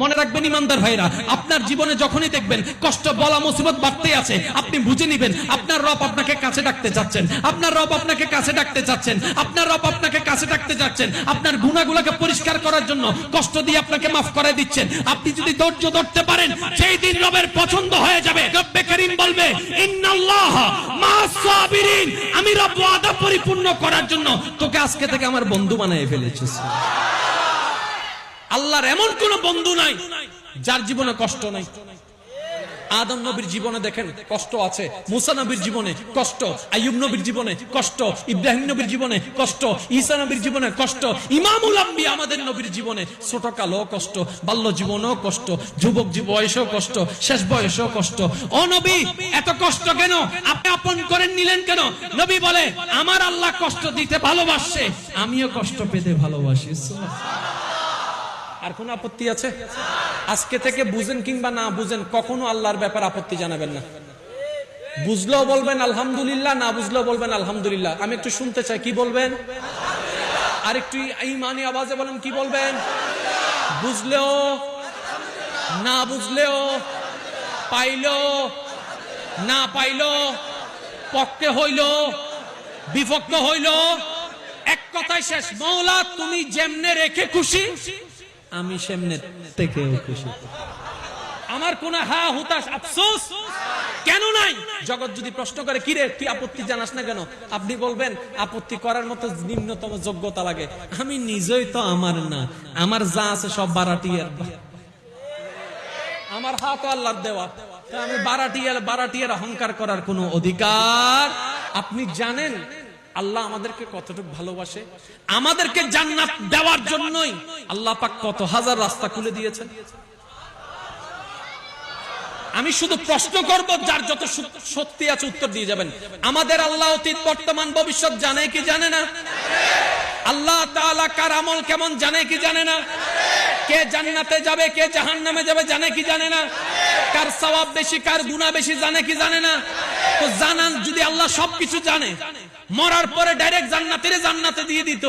মনে রাখবেন ইমানদার ভাইরা, আপনার জীবনে যখনই দেখবেন কষ্ট বলা মুসিবত বাড়তেই আছে, আপনি বুঝে নেবেন আপনার রব আপনাকে কাছে ডাকতে চাচ্ছেন, আপনার রব আপনাকে কাছে ডাকতে চাচ্ছেন, আপনার রব আপনাকে কাছে ডাকতে চাচ্ছেন, আপনার গুনাহগুলোকে পরিষ্কার করার জন্য কষ্ট দিয়ে আপনাকে মাফ করে দিচ্ছেন। আপনি যদি ধৈর্য ধরতে পারেন, সেই দিন রবের পছন্দ হয়ে যাবে। রব্বে কারীম বলবে, ইন্নাল্লাহ মা'আস সাবিরিন, আমি রব ওয়াদা পরিপূর্ণ করার জন্য তোকে আজকে থেকে আমার বন্ধু বানিয়ে ফেলেছি। আল্লাহর এমন কোন বন্ধু নাই যার জীবনে কষ্ট নাই। আদম নবীর জীবনে দেখেন কষ্ট আছে, মুসা নবীর জীবনে কষ্ট, আইয়ুব নবীর জীবনে কষ্ট, ইব্রাহিম নবীর জীবনে কষ্ট, ঈসা নবীর জীবনে কষ্ট, ইমামুল আম্বিয়া আমাদের নবীর জীবনে ছোটকালও কষ্ট, বাল্য জীবনেও কষ্ট, যুবক বয়সেও কষ্ট, শেষ বয়সেও কষ্ট। ও নবী, এত কষ্ট কেন? আপনি আপন করে নিলেন কেন? নবী বলে, আমার আল্লাহ কষ্ট দিতে ভালোবাসে, আমিও কষ্ট পেতে ভালোবাসি। আর কোন আপত্তি আছে? আজকে থেকে বুঝেন কিংবা না বুঝেন, কখনো আল্লাহর ব্যাপারে আপত্তি জানাবেন না। বুঝলেও বলবেন আলহামদুলিল্লাহ, না বুঝলেও বলবেন আলহামদুলিল্লাহ। আমি একটু শুনতে চাই, কি বলবেন? আর একটু ঈমানি আওয়াজে বলেন, কি বলবেন? বুঝলেও, না বুঝলেও, পাইলো না পাইলো, পক্ষে হইল বিপক্ষ হইল, এক কথায় শেষ, মওলা তুমি যেমনে রেখে খুশি আমি সেমনে থেকেও খুশি। আমার কোন হা হুতাশ আফসোস কেন নাই? জগৎ যদি প্রশ্ন করে, কিরে তুই আপত্তি জানাস না কেন? আপনি বলবেন, আপত্তি করার মতো নিম্নতম যোগ্যতা লাগে। আমি নিজেই তো আমার না, আমার যা আছে সব বারাটিয়ার, আমার হাত আল্লাহর দেওয়া, আমি বারাটিয়ার অহংকার করার কোনো অধিকার। আপনি জানেন আল্লাহ আমাদেরকে কতটুকু ভালোবাসে? আমাদেরকে জান্নাত দেওয়ার জন্যই আল্লাহ পাক কত হাজার রাস্তা খুলে দিয়েছেন। আমি শুধু প্রশ্ন করব, যার যত শক্তি আছে উত্তর দিয়ে যাবেন। আমাদের আল্লাহ অতীত বর্তমান ভবিষ্যৎ জানে কি জানে না? আল্লাহ তাআলা কার আমল কেমন জানে কি জানে না? কে জান্নাতে যাবে, কে জাহান্নামে যাবে জানে কি জানে না? কার সওয়াব বেশি, কার গুনাহ বেশি জানে কি জানে না? তো জানান, যদি আল্লাহ সবকিছু জানে, মরার পরে ডাইরেক্ট জান্নাতে দিয়ে দিত,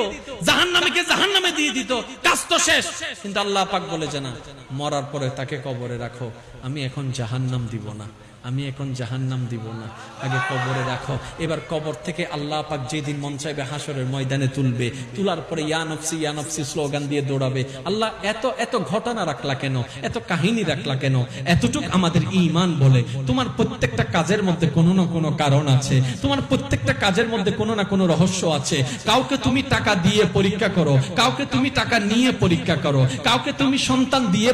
জাহান্নামীকে জাহান্নামে দিয়ে দিত, কাজ তো শেষ। কিন্তু আল্লাহ পাক বলে যে না, মরার পরে তাকে কবরে রাখো, আমি এখন জাহান্নাম দিব না, আমি এখন জাহান্নাম দিব না, আগে কবরে রাখো। এবার কবর থেকে আল্লাহ পাক যেদিন মন চাইবে হাসরের ময়দানে তুলবে, তোলার পরে ইয়া নফসি স্লোগান দিয়ে দৌড়াবে। আল্লাহ এত এত ঘটনা রাখলা কেন, এত কাহিনী রাখলা কেন? এতটুক আমাদের ঈমান বলে, তোমার প্রত্যেকটা কাজের মধ্যে কোনো না কোনো কারণ আছে, তোমার প্রত্যেকটা কাজের মধ্যে কোনো না কোনো রহস্য আছে। কাউকে তুমি টাকা দিয়ে পরীক্ষা করো, কাউকে তুমি টাকা নিয়ে পরীক্ষা করো, কাউকে তুমি সন্তান দিয়ে